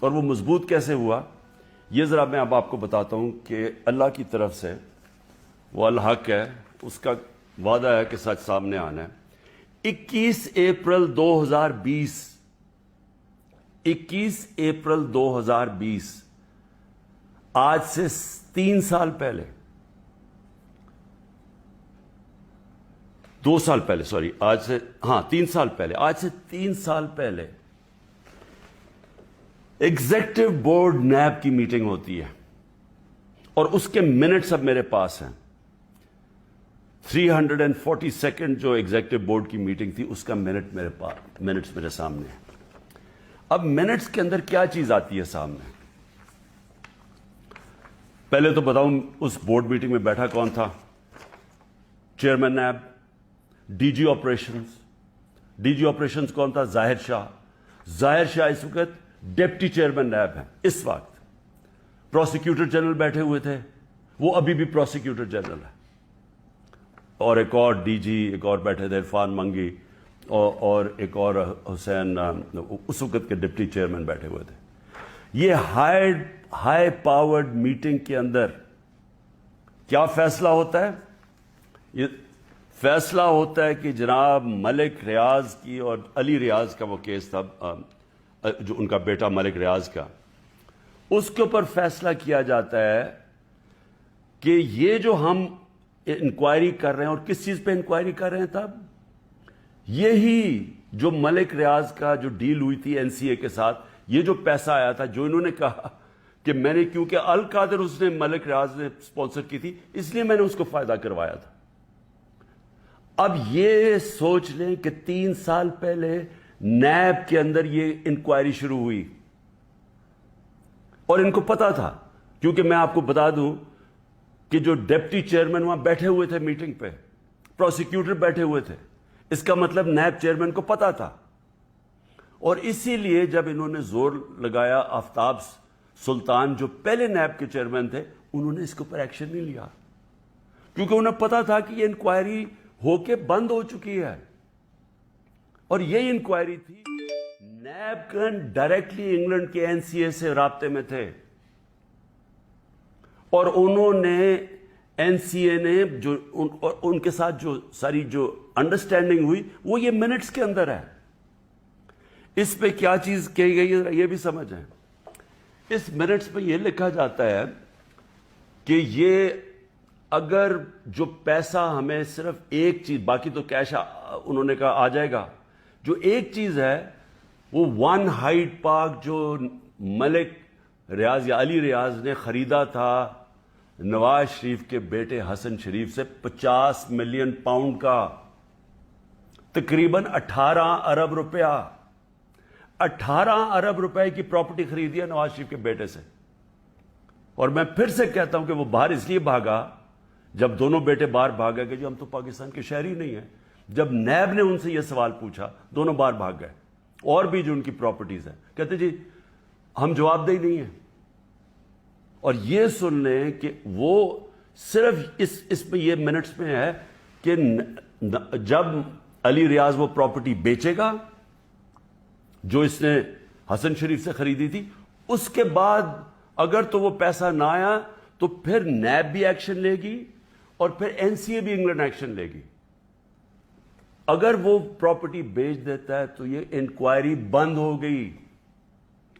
اور وہ مضبوط کیسے ہوا یہ ذرا میں اب آپ کو بتاتا ہوں کہ اللہ کی طرف سے وہ الحق ہے، اس کا وعدہ ہے کہ سچ سامنے آنا ہے۔ 21 اپریل 2020 آج سے 3 سال پہلے، 2 سال پہلے، سوری، آج سے 3 سال پہلے ایگزیکٹو بورڈ نیب کی میٹنگ ہوتی ہے اور اس کے منٹس اب میرے پاس ہیں۔ 342 جو ایگزیکٹو بورڈ کی میٹنگ تھی اس کا منٹس میرے سامنے ہے۔ اب منٹس کے اندر کیا چیز آتی ہے سامنے؟ پہلے تو بتاؤں اس بورڈ میٹنگ میں بیٹھا کون تھا؟ Chairman NAB, D G operations کون تھا؟ ظاہر شاہ اس وقت ڈپٹی چیئرمین نیب ہیں اس وقت۔ پروسیکیوٹر جنرل بیٹھے ہوئے تھے، وہ ابھی بھی پروسیکیوٹر جنرل ہے، اور ایک اور ڈی جی ایک اور بیٹھے تھے، عرفان منگی، اور ایک اور حسین، اس وقت کے ڈپٹی چیئرمین بیٹھے ہوئے تھے۔ یہ ہائی پاورڈ میٹنگ کے اندر کیا فیصلہ ہوتا ہے؟ یہ فیصلہ ہوتا ہے کہ جناب ملک ریاض کی اور علی ریاض کا وہ کیس تھا، جو ان کا بیٹا ملک ریاض کا، اس کے اوپر فیصلہ کیا جاتا ہے کہ یہ جو ہم انکوائری کر رہے ہیں، اور کس چیز پہ انکوائری کر رہے ہیں تب؟ یہی جو ملک ریاض کا جو ڈیل ہوئی تھی این سی اے کے ساتھ، یہ جو پیسہ آیا تھا، جو انہوں نے کہا کہ میں نے، کیونکہ القادر اس نے ملک ریاض نے سپانسر کی تھی، اس لیے میں نے اس کو فائدہ کروایا تھا۔ اب یہ سوچ لیں کہ 3 سال پہلے نیب کے اندر یہ انکوائری شروع ہوئی، اور ان کو پتا تھا، کیونکہ میں آپ کو بتا دوں کہ جو ڈپٹی چیئرمین وہاں بیٹھے ہوئے تھے میٹنگ پہ، پروسیکیوٹر بیٹھے ہوئے تھے، اس کا مطلب نیب چیئرمین کو پتا تھا۔ اور اسی لیے جب انہوں نے زور لگایا، آفتاب سلطان جو پہلے نیب کے چیئرمین تھے، انہوں نے اس کے اوپر ایکشن نہیں لیا، کیونکہ انہیں پتا تھا کہ یہ انکوائری ہو کے بند ہو چکی ہے۔ اور یہ انکوائری تھی، نیب کن ڈائریکٹلی انگلینڈ کے این سی اے سے رابطے میں تھے، اور انہوں نے این سی اے نے جو ان کے ساتھ جو ساری جو انڈرسٹینڈنگ ہوئی، وہ یہ منٹس کے اندر ہے۔ اس پہ کیا چیز کہی گئی ہے یہ بھی سمجھیں۔ اس منٹس پہ یہ لکھا جاتا ہے کہ یہ اگر جو پیسہ ہمیں صرف ایک چیز، باقی تو کیش انہوں نے کہا آ جائے گا، جو ایک چیز ہے وہ 1 ہائیڈ پارک جو ملک ریاض یا علی ریاض نے خریدا تھا نواز شریف کے بیٹے حسن شریف سے 50 ملین پاؤنڈ کا، تقریباً 18 ارب روپیہ، 18 ارب روپے کی پراپرٹی خریدی ہے نواز شریف کے بیٹے سے۔ اور میں پھر سے کہتا ہوں کہ وہ باہر اس لیے بھاگا، جب دونوں بیٹے باہر بھاگے کہ جو ہم تو پاکستان کے شہری نہیں ہیں، جب نیب نے ان سے یہ سوال پوچھا، دونوں باہر بھاگ گئے۔ اور بھی جو ان کی پراپرٹیز ہیں، کہتے جی ہم جواب دہی نہیں ہیں۔ اور یہ سن لیں کہ وہ صرف اس میں یہ منٹس میں ہے کہ جب علی ریاض وہ پراپرٹی بیچے گا جو اس نے حسن شریف سے خریدی تھی، اس کے بعد اگر تو وہ پیسہ نہ آیا تو پھر نیب بھی ایکشن لے گی اور پھر این سی اے بھی انگلینڈ ایکشن لے گی۔ اگر وہ پراپرٹی بیچ دیتا ہے تو یہ انکوائری بند ہو گئی،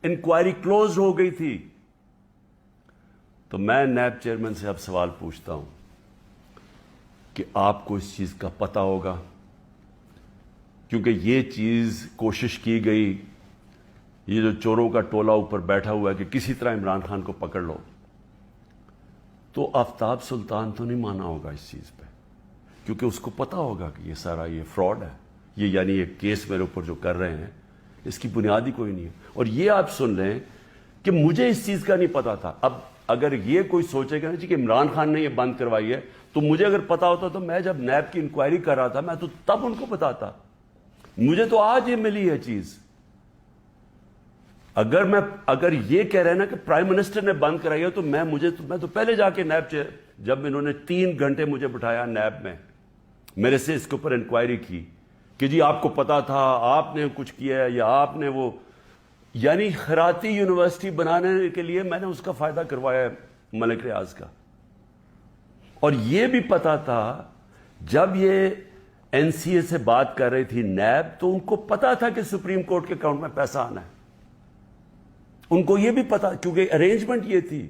انکوائری کلوز ہو گئی تھی۔ تو میں نیب چیئرمین سے اب سوال پوچھتا ہوں کہ آپ کو اس چیز کا پتہ ہوگا، کیونکہ یہ چیز کوشش کی گئی، یہ جو چوروں کا ٹولہ اوپر بیٹھا ہوا ہے کہ کسی طرح عمران خان کو پکڑ لو، تو آفتاب سلطان تو نہیں مانا ہوگا اس چیز پہ، کیونکہ اس کو پتا ہوگا کہ یہ سارا یہ فراڈ ہے، یہ یعنی یہ کیس میرے اوپر جو کر رہے ہیں اس کی بنیاد ہی کوئی نہیں ہے۔ اور یہ آپ سن لیں کہ مجھے اس چیز کا نہیں پتا تھا۔ اب اگر یہ کوئی سوچے گا کہ عمران خان نے یہ بند کروائی ہے، تو مجھے اگر پتا ہوتا تو میں جب نیب کی انکوائری کر رہا تھا میں تو تب ان کو بتاتا۔ مجھے تو آج یہ ملی ہے چیز۔ اگر یہ کہہ رہے ہیں نا کہ پرائم منسٹر نے بند کرائی ہے، تو میں تو پہلے جا کے نیب جب انہوں نے 3 گھنٹے مجھے بٹھایا نیب میں، میرے سے اس کے اوپر انکوائری کی کہ جی آپ کو پتا تھا، آپ نے کچھ کیا ہے، یا آپ نے وہ یعنی خیراتی یونیورسٹی بنانے کے لیے میں نے اس کا فائدہ کروایا ہے ملک ریاض کا. اور یہ بھی پتا تھا جب یہ این سی اے سے بات کر رہی تھی نیب, تو ان کو پتا تھا کہ سپریم کورٹ کے اکاؤنٹ میں پیسہ آنا ہے. ان کو یہ بھی پتا, کیونکہ ارینجمنٹ یہ تھی,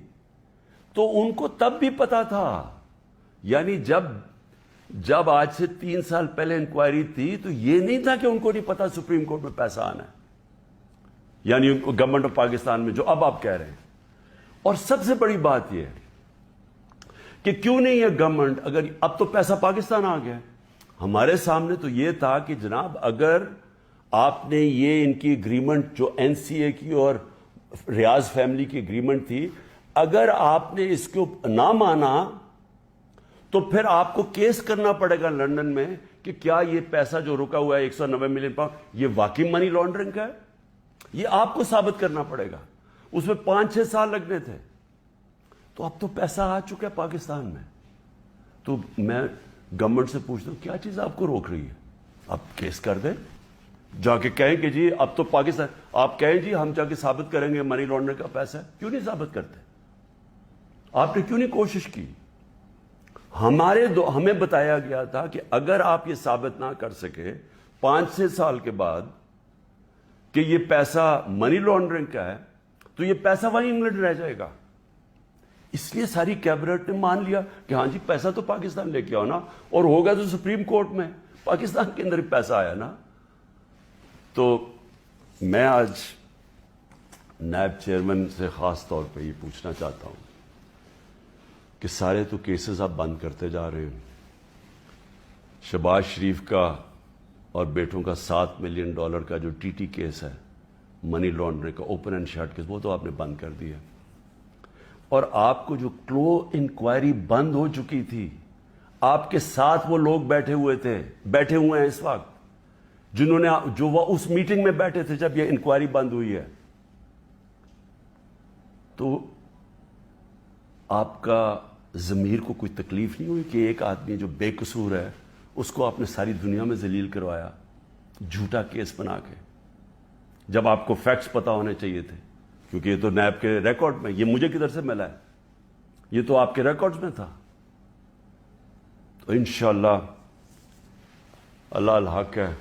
تو ان کو تب بھی پتا تھا. یعنی جب آج سے 3 سال پہلے انکوائری تھی تو یہ نہیں تھا کہ ان کو نہیں پتا سپریم کورٹ میں پیسہ آنا ہے, یعنی گورنمنٹ آف پاکستان میں, جو اب آپ کہہ رہے ہیں. اور سب سے بڑی بات یہ ہے کہ کیوں نہیں ہے گورنمنٹ, اگر اب تو پیسہ پاکستان آ گیا, ہمارے سامنے تو یہ تھا کہ جناب اگر آپ نے یہ ان کی اگریمنٹ جو این سی اے کی اور ریاض فیملی کی اگریمنٹ تھی, اگر آپ نے اس کو نہ مانا تو پھر آپ کو کیس کرنا پڑے گا لندن میں کہ کیا یہ پیسہ جو رکا ہوا ہے 190 ملین پاؤنڈ یہ واقعی منی لانڈرنگ کا ہے. یہ آپ کو ثابت کرنا پڑے گا. اس میں 5-6 سال لگنے تھے. تو اب تو پیسہ آ چکا ہے پاکستان میں. تو میں گورنمنٹ سے پوچھتا ہوں کیا چیز آپ کو روک رہی ہے؟ آپ کیس کر دیں, جا کے کہیں کہ جی اب تو پاکستان, آپ کہیں جی ہم جا کے ثابت کریں گے منی لانڈرنگ کا پیسہ ہے. کیوں نہیں ثابت کرتے؟ آپ نے کیوں نہیں کوشش کی؟ ہمیں بتایا گیا تھا کہ اگر آپ یہ ثابت نہ کر سکے 5-6 سال کے بعد کہ یہ پیسہ منی لانڈرنگ کا ہے, تو یہ پیسہ وہیں انگلینڈ رہ جائے گا. اس لیے ساری کیبنٹ نے مان لیا کہ ہاں جی پیسہ تو پاکستان لے کے آؤ نا, اور ہوگا تو سپریم کورٹ میں, پاکستان کے اندر ہی پیسہ آیا نا. تو میں آج نیب چیئرمین سے خاص طور پہ یہ پوچھنا چاہتا ہوں کہ سارے تو کیسز آپ بند کرتے جا رہے ہیں. شہباز شریف کا اور بیٹوں کا $7 ملین کا جو ٹی ٹی کیس ہے, منی لانڈرنگ کا اوپن اینڈ شٹ کیس, وہ تو آپ نے بند کر دیا. اور آپ کو جو کلو انکوائری بند ہو چکی تھی, آپ کے ساتھ وہ لوگ بیٹھے ہوئے ہیں اس وقت, جنہوں نے جو وہ اس میٹنگ میں بیٹھے تھے جب یہ انکوائری بند ہوئی ہے. تو آپ کا ضمیر کو کوئی تکلیف نہیں ہوئی کہ ایک آدمی جو بے قصور ہے اس کو آپ نے ساری دنیا میں ذلیل کروایا جھوٹا کیس بنا کے, جب آپ کو فیکٹس پتا ہونے چاہیے تھے؟ کیونکہ یہ تو نیب کے ریکارڈ میں, یہ مجھے کدھر سے ملا ہے, یہ تو آپ کے ریکارڈز میں تھا. تو انشاءاللہ اللہ الحق ہے.